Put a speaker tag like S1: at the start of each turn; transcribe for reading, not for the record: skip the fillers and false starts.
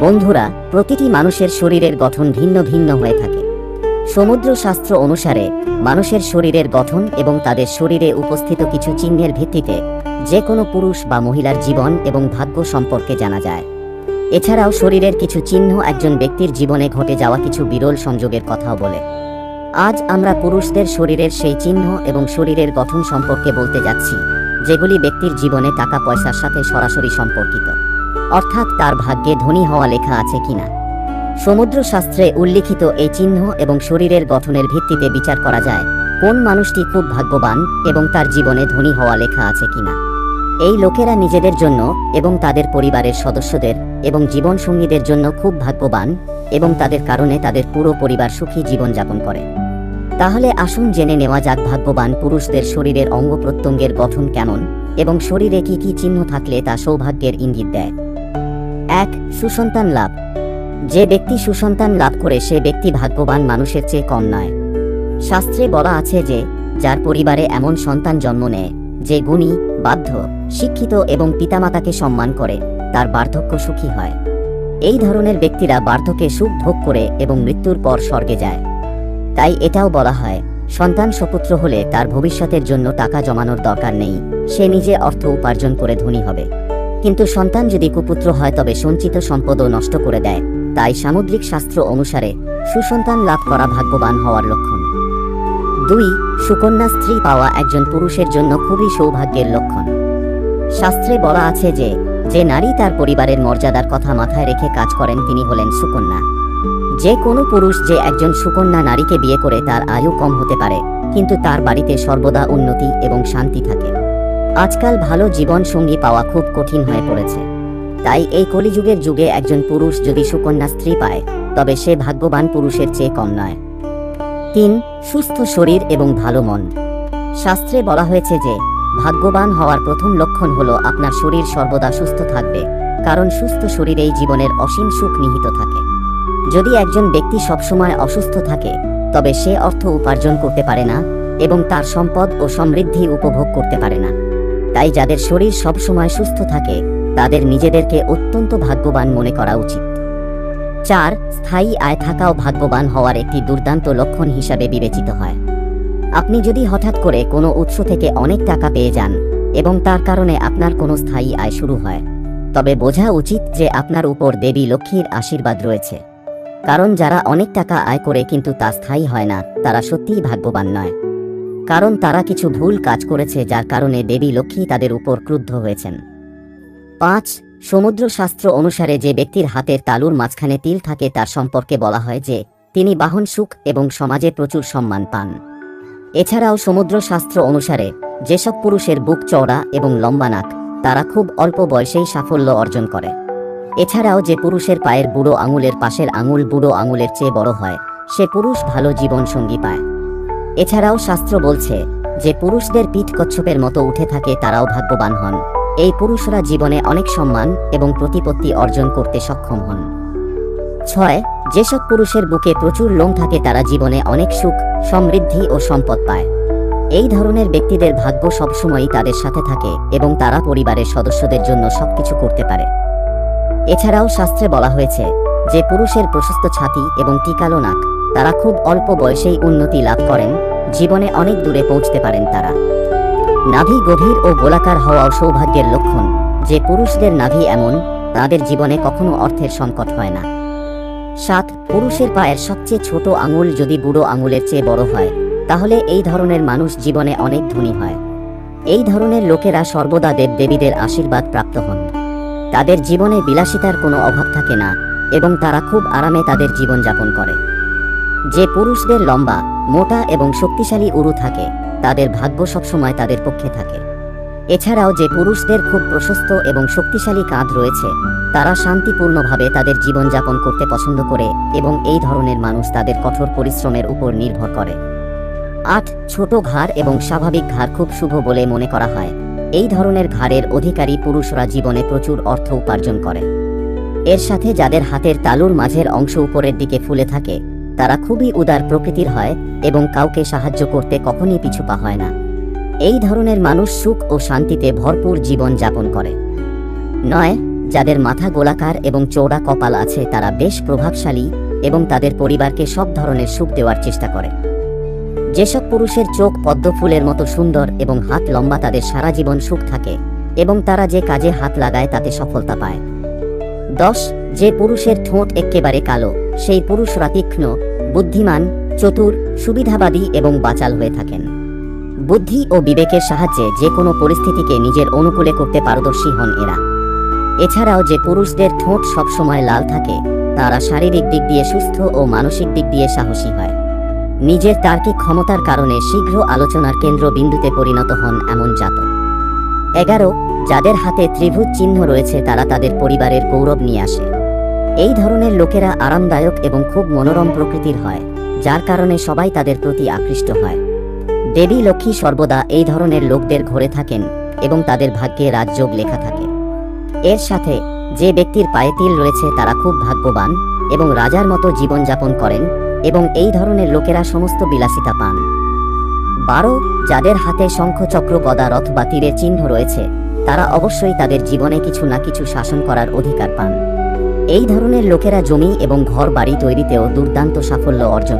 S1: বন্ধুরা, প্রতিটি মানুষের শরীরের গঠন ভিন্ন ভিন্ন হয়ে থাকে। সমুদ্র শাস্ত্র অনুসারে মানুষের শরীরের গঠন এবং তাদের শরীরে উপস্থিত কিছু চিহ্নের ভিত্তিতে যে কোনো পুরুষ বা মহিলার জীবন এবং ভাগ্য সম্পর্কে জানা যায়। এছাড়াও শরীরের কিছু চিহ্ন একজন ব্যক্তির জীবনে ঘটে যাওয়া কিছু বিরল সংযোগের কথাও বলে। আজ আমরা পুরুষদের শরীরের সেই চিহ্ন এবং শরীরের গঠন সম্পর্কে বলতে যাচ্ছি, যেগুলি ব্যক্তির জীবনে টাকা পয়সার সাথে সরাসরি সম্পর্কিত, অর্থাৎ তার ভাগ্যে ধনী হওয়া লেখা আছে কিনা। সমুদ্র শাস্ত্রে উল্লিখিত এই চিহ্ন এবং শরীরের গঠনের ভিত্তিতে বিচার করা যায় কোন মানুষটি খুব ভাগ্যবান এবং তার জীবনে ধনী হওয়া লেখা আছে কিনা। এই লোকেরা নিজেদের জন্য এবং তাদের পরিবারের সদস্যদের এবং জীবনসঙ্গীদের জন্য খুব ভাগ্যবান এবং তাদের কারণে তাদের পুরো পরিবার সুখী জীবনযাপন করে। তাহলে আসুন জেনে নেওয়া যাক ভাগ্যবান পুরুষদের শরীরের অঙ্গ প্রত্যঙ্গের গঠন কেমন এবং শরীরে কি কি চিহ্ন থাকলে তা সৌভাগ্যের ইঙ্গিত দেয়। 1. সুসন্তান লাভ। যে ব্যক্তি সুসন্তান লাভ করে সে ব্যক্তি ভাগ্যবান মানুষের চেয়ে কম নয়। শাস্ত্রে বলা আছে যে যার পরিবারে এমন সন্তান জন্ম নেয় যে গুণী, বাধ্য, শিক্ষিত এবং পিতামাতাকে সম্মান করে, তার বার্ধক্য সুখী হয়। এই ধরনের ব্যক্তিরা বার্ধক্যে সুখ ভোগ করে এবং মৃত্যুর পর স্বর্গে যায়। তাই এটাও বলা হয়, সন্তান সুপুত্র হলে তার ভবিষ্যতের জন্য টাকা জমানোর দরকার নেই, সে নিজে অর্থ উপার্জন করে ধনী হবে। কিন্তু সন্তান যদি কুপুত্র হয় তবে সঞ্চিত সম্পদও নষ্ট করে দেয়। তাই সামুদ্রিক শাস্ত্র অনুসারে সুসন্তান লাভ করা ভাগ্যবান হওয়ার লক্ষণ। 2. সুকন্যা স্ত্রী পাওয়া একজন পুরুষের জন্য খুবই সৌভাগ্যের লক্ষণ। শাস্ত্রে বলা আছে যে নারী তার পরিবারের মর্যাদার কথা মাথায় রেখে কাজ করেন তিনি হলেন সুকন্যা। যে কোনো পুরুষ যে একজন সুকন্যা নারীকে বিয়ে করে তার আয়ু কম হতে পারে, কিন্তু তার বাড়িতে সর্বদা উন্নতি এবং শান্তি থাকে। আজকাল ভালো জীবন সঙ্গী পাওয়া খুব কঠিন হয়ে পড়েছে। তাই এই কলিযুগের যুগে একজন পুরুষ যদি সুকন্যা স্ত্রী পায় তবে সে ভাগ্যবান পুরুষের চেয়ে কম নয়। 3. সুস্থ শরীর এবং ভালো মন। শাস্ত্রে বলা হয়েছে যে ভাগ্যবান হওয়ার প্রথম লক্ষণ হলো আপনার শরীর সর্বদা সুস্থ থাকবে, কারণ সুস্থ শরীরেই জীবনের অসীম সুখ নিহিত থাকে। যদি একজন ব্যক্তি সবসময় অসুস্থ থাকে তবে সে অর্থ উপার্জন করতে পারে না এবং তার সম্পদ ও সমৃদ্ধি উপভোগ করতে পারে না। তাই যাদের শরীর সবসময় সুস্থ থাকে তাদের নিজেদেরকে অত্যন্ত ভাগ্যবান মনে করা উচিত। 4. স্থায়ী আয় থাকাও ভাগ্যবান হওয়ার একটি দুর্দান্ত লক্ষণ হিসাবে বিবেচিত হয়। আপনি যদি হঠাৎ করে কোনো উৎস থেকে অনেক টাকা পেয়ে যান এবং তার কারণে আপনার কোনো স্থায়ী আয় শুরু হয়, তবে বোঝা উচিত যে আপনার উপর দেবী লক্ষ্মীর আশীর্বাদ রয়েছে। কারণ যারা অনেক টাকা আয় করে কিন্তু তা স্থায়ী হয় না, তারা সত্যিই ভাগ্যবান নয়, কারণ তারা কিছু ভুল কাজ করেছে যার কারণে দেবী লক্ষ্মী তাদের উপর ক্রুদ্ধ হয়েছেন। 5. সমুদ্র শাস্ত্র অনুসারে যে ব্যক্তির হাতের তালুর মাঝখানে তিল থাকে তার সম্পর্কে বলা হয় যে তিনি বাহন সুখ এবং সমাজে প্রচুর সম্মান পান। এছাড়াও সমুদ্র শাস্ত্র অনুসারে যেসব পুরুষের বুক চওড়া এবং লম্বা নাক তারা খুব অল্প বয়সেই সাফল্য অর্জন করে। এছাড়াও যে পুরুষের পায়ের বুড়ো আঙুলের পাশের আঙুল বুড়ো আঙুলের চেয়ে বড় হয় সে পুরুষ ভালো জীবন সঙ্গী পায়। এছাড়াও শাস্ত্র বলছে যে পুরুষদের পিঠ কচ্ছপের মতো উঠে থাকে তারাও ভাগ্যবান হন। এই পুরুষরা জীবনে অনেক সম্মান এবং প্রতিপত্তি অর্জন করতে সক্ষম হন। 6. যেসব পুরুষের বুকে প্রচুর লোম থাকে তারা জীবনে অনেক সুখ, সমৃদ্ধি ও সম্পদ পায়। এই ধরনের ব্যক্তিদের ভাগ্য সবসময়ই তাদের সাথে থাকে এবং তারা পরিবারের সদস্যদের জন্য সবকিছু করতে পারে। এছাড়াও শাস্ত্রে বলা হয়েছে যে পুরুষের প্রশস্ত ছাতি এবং টিকালো নাক তারা খুব অল্প বয়সেই উন্নতি লাভ করেন, জীবনে অনেক দূরে পৌঁছতে পারেন তারা। নাভি গভীর ও গোলাকার হওয়াও সৌভাগ্যের লক্ষণ। যে পুরুষদের নাভি এমন তাদের জীবনে কখনো অর্থের সংকট হয় না। 7. পুরুষের পায়ের সবচেয়ে ছোট আঙুল যদি বুড়ো আঙুলের চেয়ে বড় হয় তাহলে এই ধরনের মানুষ জীবনে অনেক ধনী হয়। এই ধরনের লোকেরা সর্বদা দেবদেবীদের আশীর্বাদ প্রাপ্ত হন। তাদের জীবনে বিলাসিতার কোনো অভাব থাকে না এবং তারা খুব আরামে তাদের জীবনযাপন করে। যে পুরুষদের লম্বা, মোটা এবং শক্তিশালী উরু থাকে তাদের ভাগ্য সবসময় তাদের পক্ষে থাকে। এছাড়াও যে পুরুষদের খুব প্রশস্ত এবং শক্তিশালী কাঁধ রয়েছে তারা শান্তিপূর্ণভাবে তাদের জীবনযাপন করতে পছন্দ করে এবং এই ধরনের মানুষ তাদের কঠোর পরিশ্রমের উপর নির্ভর করে। 8. ছোট ঘাড় এবং স্বাভাবিক ঘাড় খুব শুভ বলে মনে করা হয়। এই ধরনের ঘাড়ের অধিকারী পুরুষরা জীবনে প্রচুর অর্থ উপার্জন করে। এর সাথে যাদের হাতের তালুর মাঝের অংশ উপরের দিকে ফুলে থাকে তারা খুবই উদার প্রকৃতির হয় এবং কাউকে সাহায্য করতে কখনই পিছু পা হয় না। এই ধরনের মানুষ সুখ ও শান্তিতে ভরপুর জীবন যাপন করে। 9. যাদের মাথা গোলাকার এবং চওড়া কপাল আছে তারা বেশ প্রভাবশালী এবং তাদের পরিবারকে সব ধরনের সুখ দেওয়ার চেষ্টা করে। যেসব পুরুষের চোখ পদ্ম ফুলের মতো সুন্দর এবং হাত লম্বা তাদের সারা জীবন সুখ থাকে এবং তারা যে কাজে হাত লাগায় তাতে সফলতা পায়। 10. যে পুরুষের ঠোঁট একেবারে কালো সেই পুরুষরা তীক্ষ্ণ, বুদ্ধিমান, চতুর, সুবিধাবাদী এবং বাচাল হয়ে থাকেন। বুদ্ধি ও বিবেকের সাহায্যে যে কোনো পরিস্থিতিকে নিজের অনুকূলে করতে পারদর্শী হন এরা। এছাড়াও যে পুরুষদের ঠোঁট সবসময় লাল থাকে তারা শারীরিক দিক দিয়ে সুস্থ ও মানসিক দিক দিয়ে সাহসী হয়। নিজের তার্কিক ক্ষমতার কারণে শীঘ্র আলোচনার কেন্দ্রবিন্দুতে পরিণত হন এমন জাতক। 11. যাদের হাতে ত্রিভুজ চিহ্ন রয়েছে তারা তাদের পরিবারের গৌরব নিয়ে আসে। এই ধরনের লোকেরা আরামদায়ক এবং খুব মনোরম প্রকৃতির হয়, যার কারণে সবাই তাদের প্রতি আকৃষ্ট হয়। দেবী লক্ষ্মী সর্বদা এই ধরনের লোকদের ঘরে থাকেন এবং তাদের ভাগ্যে রাজযোগ লেখা থাকে। এর সাথে যে ব্যক্তির পায়ে তিল রয়েছে তারা খুব ভাগ্যবান এবং রাজার মতো জীবনযাপন করেন এবং এই ধরনের লোকেরা সমস্ত বিলাসিতা পান। 12. যাদের হাতে শঙ্খ, চক্র, গদা, রথ বা তীরের চিহ্ন রয়েছে তারা অবশ্যই তাদের জীবনে কিছু না কিছু শাসন করার অধিকার পান। এই ধরনের লোকেরা জমি এবং ঘর বাড়ি তৈরিতেও দুর্দান্ত সাফল্য অর্জন